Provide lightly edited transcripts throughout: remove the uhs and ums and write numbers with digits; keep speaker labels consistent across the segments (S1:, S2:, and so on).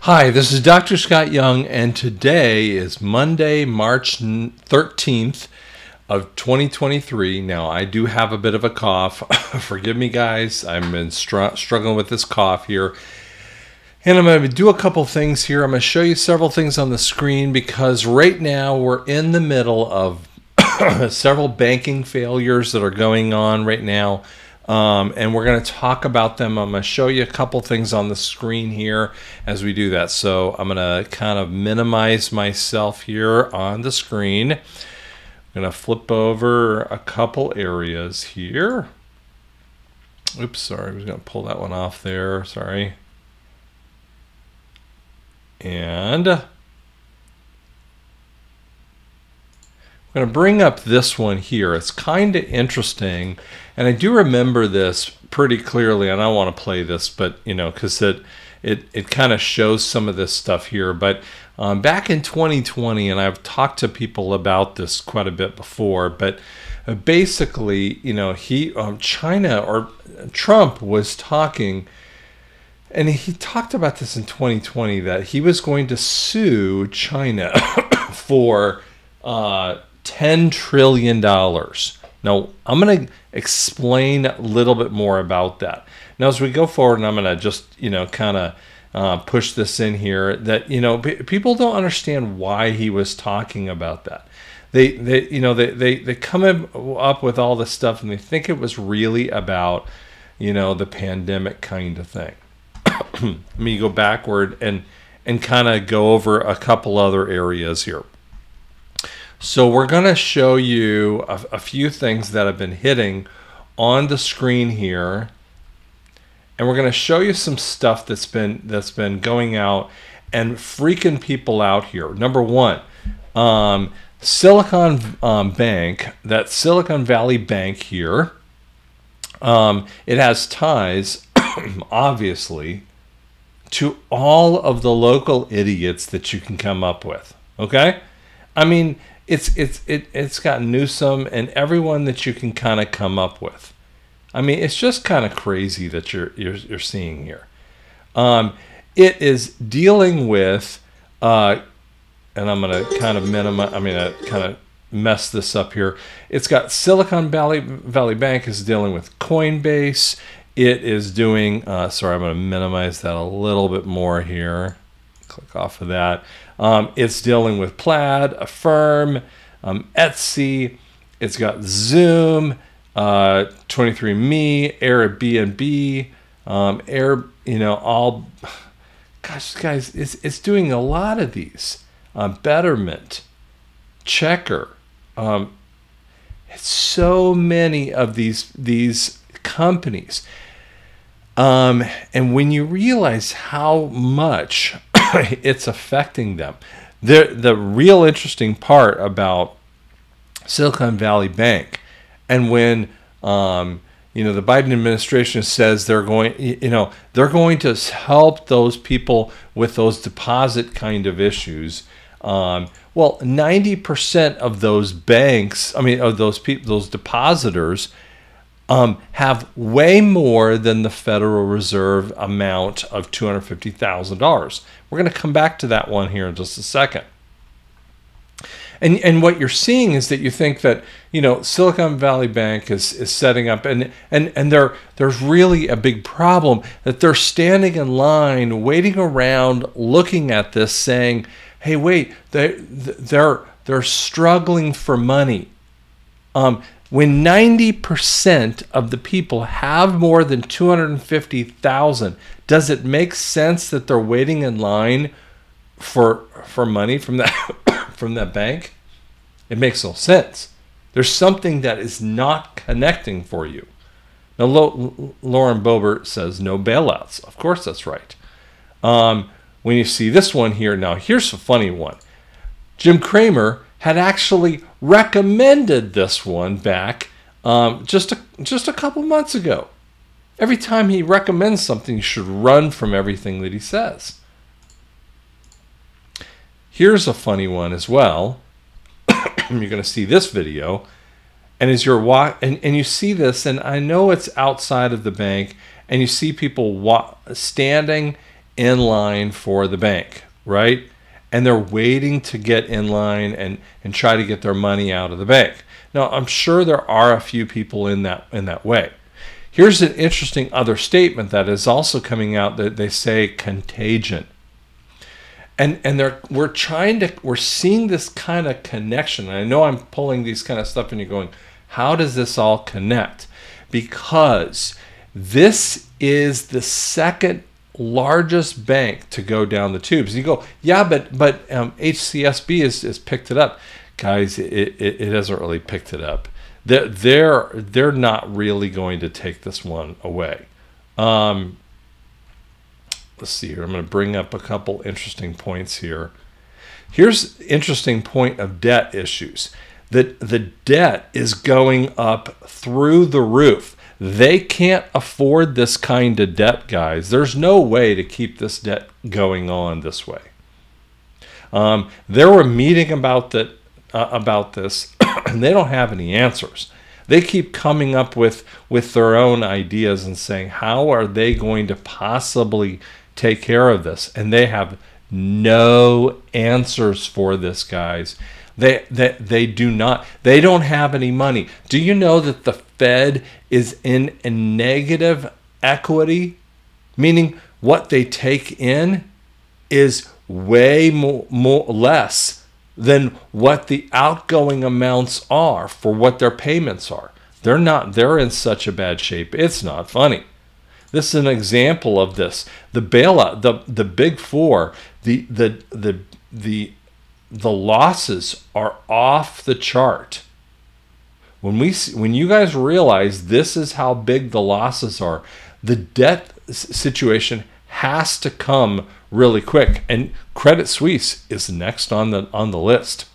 S1: Hi, this is Dr. Scott Young, and today is Monday, March 13th of 2023. Now, I do have a bit of a cough. Forgive me, guys. I've been struggling with this cough here. And I'm going to do a couple things here. I'm going to show you several things on the screen because right now we're in the middle of several banking failures that are going on right now. And we're going to talk about them. I'm going to show you a couple things on the screen here as we do that. So I'm going to kind of minimize myself here on the screen. I'm going to flip over a couple areas here. Oops, sorry. I was going to pull that one off there. Sorry. And I'm going to bring up this one here. It's kind of interesting, and I do remember this pretty clearly. And I don't want to play this, but you know, because it kind of shows some of this stuff here. But back in 2020, and I've talked to people about this quite a bit before, but basically, you know, China or Trump was talking. And he talked about this in 2020 that he was going to sue China for $10 trillion. Now, I'm going to explain a little bit more about that. Now, as we go forward, and I'm going to just, you know, kind of push this in here, that, you know, people don't understand why he was talking about that. They come up with all this stuff, and they think it was really about, you know, the pandemic kind of thing. Let me go backward and kind of go over a couple other areas here. So we're going to show you a few things that have been hitting on the screen here, and we're going to show you some stuff that's been going out and freaking people out here. Number one, Silicon Bank, that Silicon Valley Bank here, it has ties, obviously, to all of the local idiots that you can come up with. Okay, I mean, it's got Newsom and everyone that you can kind of come up with. I mean, it's just kind of crazy that you're seeing here. It is dealing with, and I'm gonna kind of minimize. I'm gonna kind of mess this up here. It's got Silicon Valley Bank is dealing with Coinbase. It is doing, sorry, I'm going to minimize that a little bit more here. Click off of that. It's dealing with Plaid, Affirm, Etsy. It's got Zoom, 23andMe, Airbnb, gosh, guys, it's doing a lot of these. Betterment, Checker. It's so many of these companies. And when you realize how much it's affecting them, the real interesting part about Silicon Valley Bank, and when the Biden administration says they're going to help those people with those deposit kind of issues. Well, 90% of those banks, of those people, those depositors, have way more than the Federal Reserve amount of $250,000. We're going to come back to that one here in just a second. And what you're seeing is that you think that, you know, Silicon Valley Bank is setting up, and there's really a big problem that they're standing in line, waiting around, looking at this, saying, "Hey, wait, they're struggling for money." When 90% of the people have more than $250,000, does it make sense that they're waiting in line for money from that bank? It makes no sense. There's something that is not connecting for you. Now, Lauren Boebert says no bailouts. Of course, that's right. When you see this one here, now here's a funny one. Jim Cramer had actually recommended this one back just a couple months ago. Every time he recommends something, you should run from everything that he says. Here's a funny one as well. You're going to see this video, and as you're and you see this, and I know it's outside of the bank, and you see people standing in line for the bank, right? And they're waiting to get in line and try to get their money out of the bank. Now, I'm sure there are a few people in that way. Here's an interesting other statement that is also coming out, that they say contagion. And we're seeing this kind of connection. And I know I'm pulling these kind of stuff and you're going, how does this all connect? Because this is the second largest bank to go down the tubes. And you go, yeah, but HCSB has picked it up. Guys, it hasn't really picked it up. They're not really going to take this one away. Let's see here. I'm going to bring up a couple interesting points here. Here's interesting point of debt issues. That the debt is going up through the roof. They can't afford this kind of debt, guys. There's no way to keep this debt going on this way. They were meeting about this, and they don't have any answers. They keep coming up with their own ideas and saying, how are they going to possibly take care of this? And they have no answers for this, guys. They do not. They don't have any money. Do you know that the Fed is in a negative equity? Meaning what they take in is way less than what the outgoing amounts are for what their payments are. They're in such a bad shape. It's not funny. This is an example of this. The bailout, the big four, the losses are off the chart. When you guys realize this is how big the losses are, the debt situation has to come really quick. And Credit Suisse is next on the list.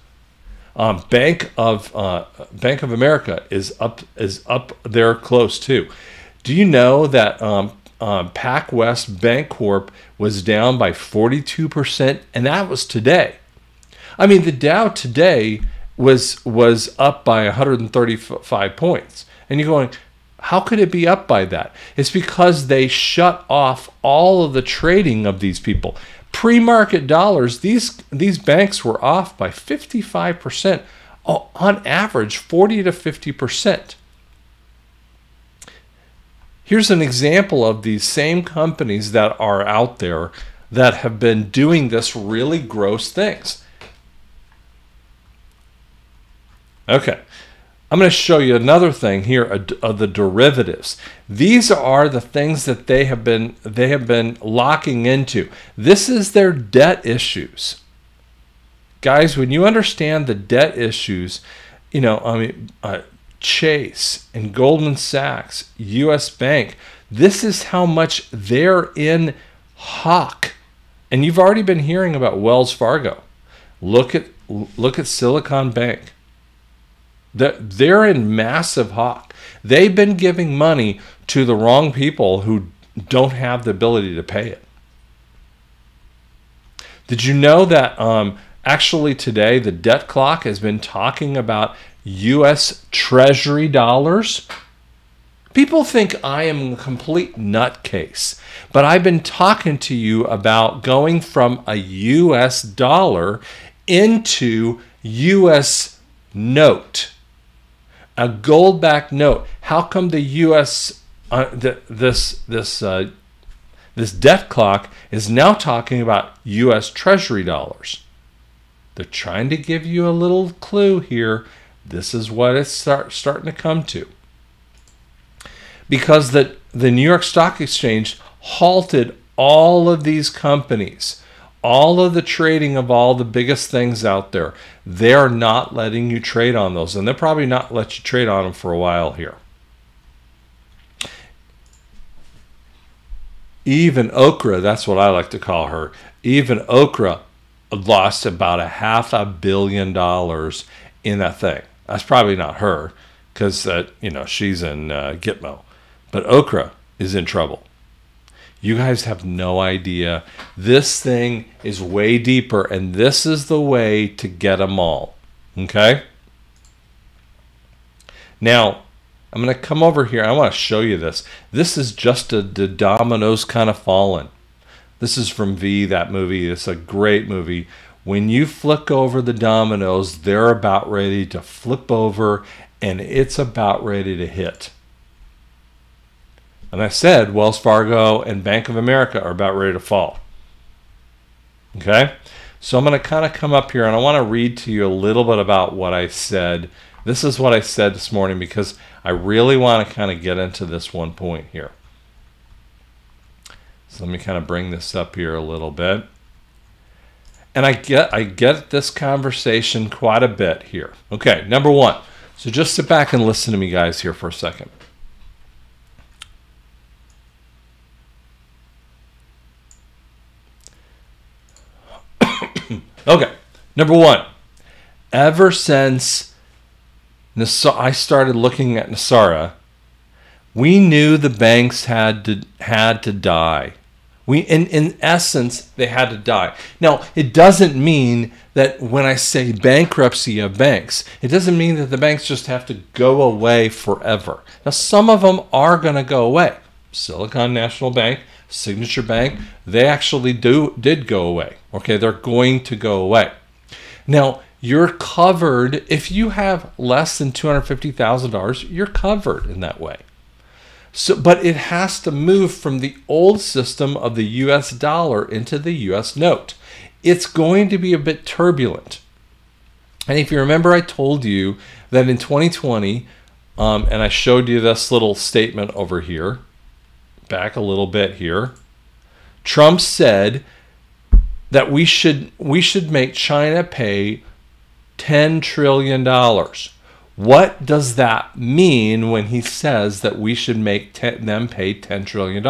S1: Bank of America is up there close too. Do you know that PacWest Bancorp was down by 42%, and that was today? I mean, the Dow today was up by 135 points. And you're going, how could it be up by that? It's because they shut off all of the trading of these people. Pre-market dollars, these banks were off by 55%, on average 40 to 50%. Here's an example of these same companies that are out there that have been doing this really gross things. Okay, I'm going to show you another thing here of the derivatives. These are the things that they have been locking into. This is their debt issues. Guys, when you understand the debt issues, Chase and Goldman Sachs, US Bank, this is how much they're in hock. And you've already been hearing about Wells Fargo. Look at Silicon Bank. They're in massive hock. They've been giving money to the wrong people who don't have the ability to pay it. Did you know that actually today the debt clock has been talking about U.S. Treasury dollars? People think I am a complete nutcase, but I've been talking to you about going from a U.S. dollar into U.S. note. A gold-backed note. How come the U.S. This debt clock is now talking about U.S. Treasury dollars? They're trying to give you a little clue here. This is what it's starting to come to. Because the New York Stock Exchange halted all of these companies, all of the trading of all the biggest things out there. They're not letting you trade on those, and they'll probably not let you trade on them for a while here. Even Okra, that's what I like to call her, even Okra lost about $500 million in that thing. That's probably not her, because she's in Gitmo. But Okra is in trouble. You guys have no idea. This thing is way deeper, and this is the way to get them all. Okay? Now, I'm going to come over here. I want to show you this. This is just the dominoes kind of falling. This is from V, that movie. It's a great movie. When you flick over the dominoes, they're about ready to flip over, and it's about ready to hit. And I said Wells Fargo and Bank of America are about ready to fall. Okay? So I'm going to kind of come up here, and I want to read to you a little bit about what I said. This is what I said this morning because I really want to kind of get into this one point here. So let me kind of bring this up here a little bit. And I get this conversation quite a bit here. Okay, number one. So just sit back and listen to me, guys, here for a second. Okay, number one. Ever since I started looking at NESARA, we knew the banks had to die. In essence, they had to die. Now, it doesn't mean that when I say bankruptcy of banks, it doesn't mean that the banks just have to go away forever. Now, some of them are going to go away. Silicon National Bank, Signature Bank, they actually did go away. Okay, they're going to go away. Now, you're covered if you have less than $250,000. You're covered in that way. So, but it has to move from the old system of the U.S. dollar into the U.S. note. It's going to be a bit turbulent. And if you remember, I told you that in 2020, and I showed you this little statement over here, back a little bit here, Trump said that we should make China pay $10 trillion. What does that mean when he says that we should make them pay $10 trillion?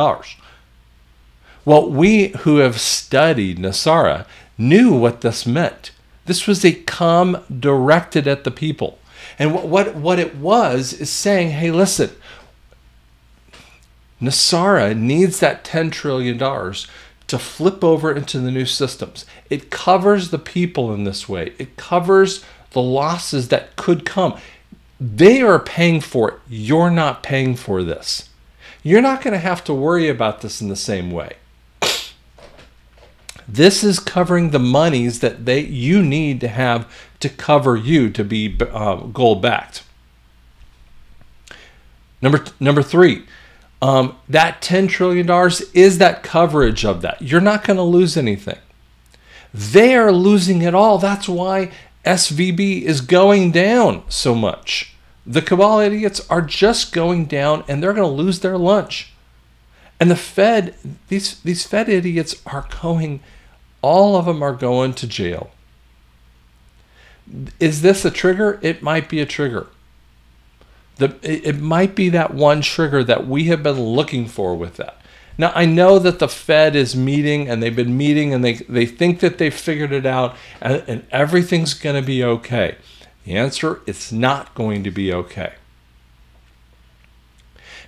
S1: Well, we who have studied NESARA knew what this meant. This was a come directed at the people. And what it was is saying, hey, listen, NESARA needs that $10 trillion to flip over into the new systems. It covers the people in this way. It covers the losses that could come. They are paying for it. You're not paying for this. You're not going to have to worry about this in the same way. This is covering the monies that you need to have to cover you to be gold backed. Number three, that $10 trillion is that coverage of that. You're not going to lose anything. They are losing it all. That's why SVB is going down so much. The cabal idiots are just going down, and they're going to lose their lunch. And the Fed, these Fed idiots are going, all of them are going to jail. Is this a trigger? It might be a trigger. It might be that one trigger that we have been looking for with that. Now, I know that the Fed is meeting, and they've been meeting, and they think that they've figured it out, and everything's going to be okay. The answer, it's not going to be okay.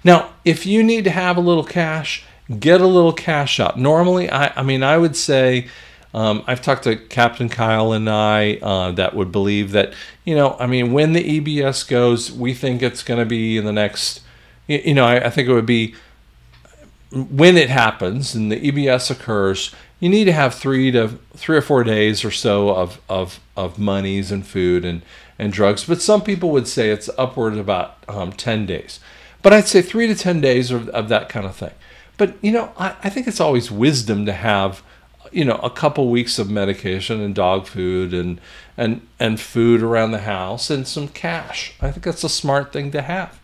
S1: Now, if you need to have a little cash, get a little cash out. Normally, I would say, I've talked to Captain Kyle and I that would believe that, when the EBS goes, we think it's going to be in the next, I think it would be when it happens and the EBS occurs, you need to have 3 or 4 days or so of monies and food and drugs. But some people would say it's upward of about 10 days. But I'd say 3 to 10 days of that kind of thing. But, I think it's always wisdom to have, a couple weeks of medication and dog food and food around the house and some cash. I think that's a smart thing to have.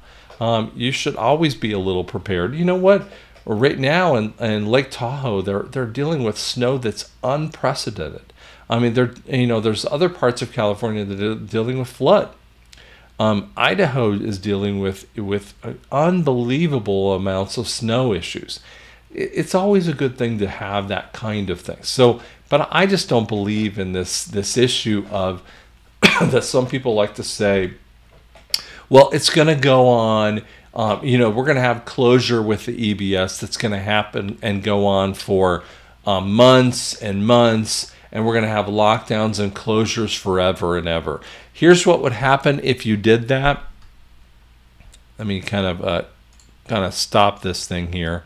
S1: You should always be a little prepared. You know what? Right now in Lake Tahoe, they're dealing with snow that's unprecedented. I mean, there's other parts of California that are dealing with flood. Idaho is dealing with unbelievable amounts of snow issues. It's always a good thing to have that kind of thing. So, but I just don't believe in this issue of that some people like to say, well, it's going to go on. We're going to have closure with the EBS that's going to happen and go on for months and months, and we're going to have lockdowns and closures forever and ever. Here's what would happen if you did that. Let me kind of stop this thing here.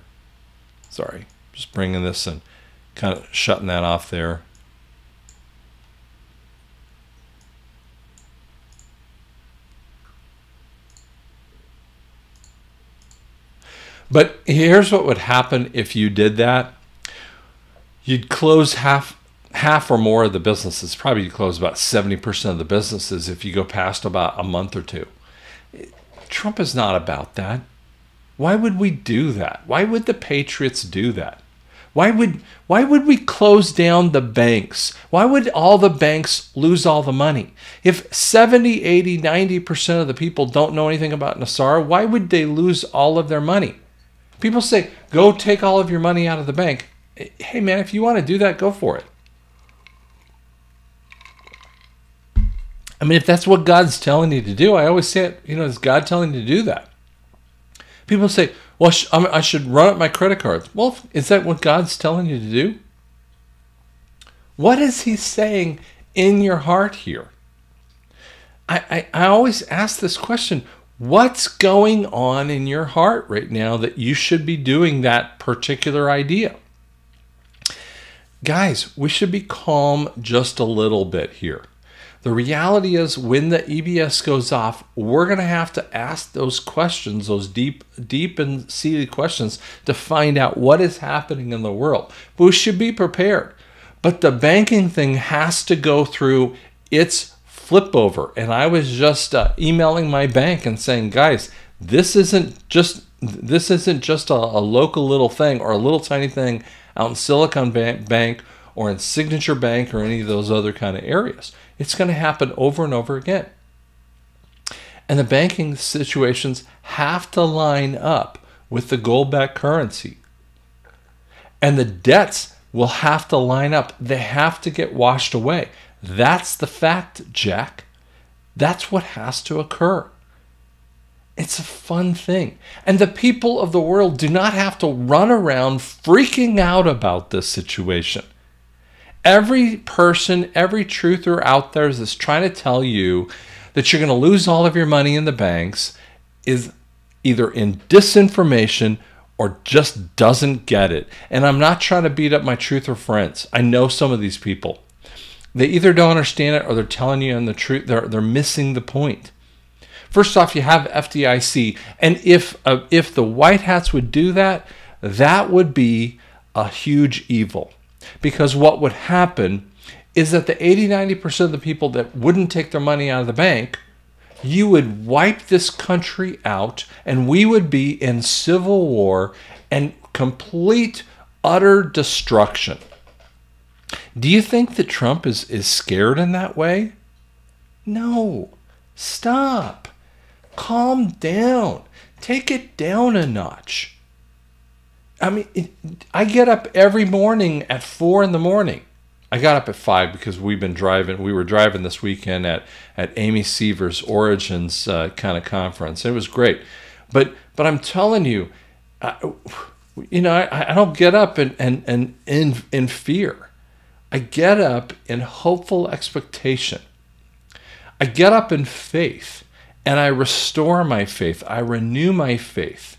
S1: Sorry, just bringing this in. kind of shutting that off there. But here's what would happen if you did that. You'd close half or more of the businesses. Probably you'd close about 70% of the businesses if you go past about a month or two. Trump is not about that. Why would we do that? Why would the patriots do that? Why would we close down the banks? Why would all the banks lose all the money? If 70, 80, 90% of the people don't know anything about NESARA, why would they lose all of their money? People say, go take all of your money out of the bank. Hey, man, if you want to do that, go for it. I mean, if that's what God's telling you to do, I always say it, is God telling you to do that? People say, well, I should run up my credit cards. Well, is that what God's telling you to do? What is he saying in your heart here? I always ask this question. What's going on in your heart right now that you should be doing that particular idea? Guys, we should be calm just a little bit here. The reality is when the EBS goes off, we're going to have to ask those questions, those deep and seated questions to find out what is happening in the world. But we should be prepared. But the banking thing has to go through its flip over. And I was just emailing my bank and saying, guys, this isn't just a local little thing or a little tiny thing out in Silicon Bank or in Signature Bank or any of those other kind of areas. It's going to happen over and over again. And the banking situations have to line up with the gold-backed currency. And the debts will have to line up. They have to get washed away. That's the fact, Jack. That's what has to occur. It's a fun thing. And the people of the world do not have to run around freaking out about this situation. Every person, every truther out there that's trying to tell you that you're going to lose all of your money in the banks is either in disinformation or just doesn't get it. And I'm not trying to beat up my truther friends. I know some of these people. They either don't understand it or they're telling you the truth. They're missing the point. First off, you have FDIC. And if the white hats would do that, that would be a huge evil. Because what would happen is that the 80-90% of the people that wouldn't take their money out of the bank, you would wipe this country out and we would be in civil war and complete, utter destruction. Do you think that Trump is scared in that way? No. Stop. Calm down. Take it down a notch. I mean, I get up every morning at 4 in the morning. I got up at 5 because we were driving this weekend at Amy Seaver's Origins kind of conference. It was great. But I'm telling you, I don't get up in fear. I get up in hopeful expectation. I get up in faith and I restore my faith. I renew my faith.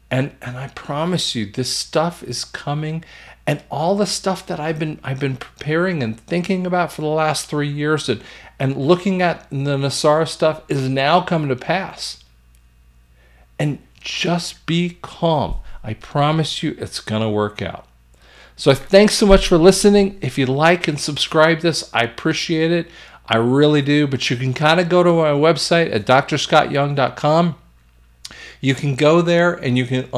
S1: And I promise you, this stuff is coming, and all the stuff that I've been preparing and thinking about for the last 3 years and looking at the NESARA stuff is now coming to pass. And just be calm. I promise you it's going to work out. So thanks so much for listening. If you like and subscribe this, I appreciate it. I really do. But you can kind of go to my website at drscottyoung.com. You can go there and you can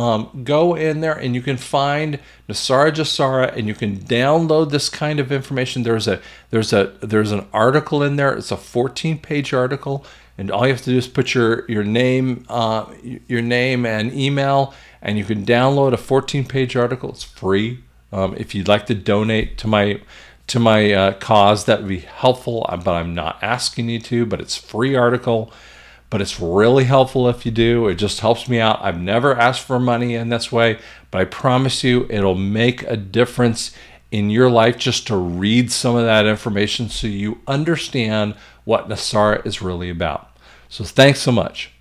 S1: go in there and you can find NESARA GESARA and you can download this kind of information. There's an article in there. It's a 14-page article, and all you have to do is put your name and email, and you can download a 14-page article. It's free. If you'd like to donate to my cause, that would be helpful. But I'm not asking you to. But it's a free article. But it's really helpful if you do. It just helps me out. I've never asked for money in this way, but I promise you it'll make a difference in your life just to read some of that information so you understand what NESARA is really about. So thanks so much.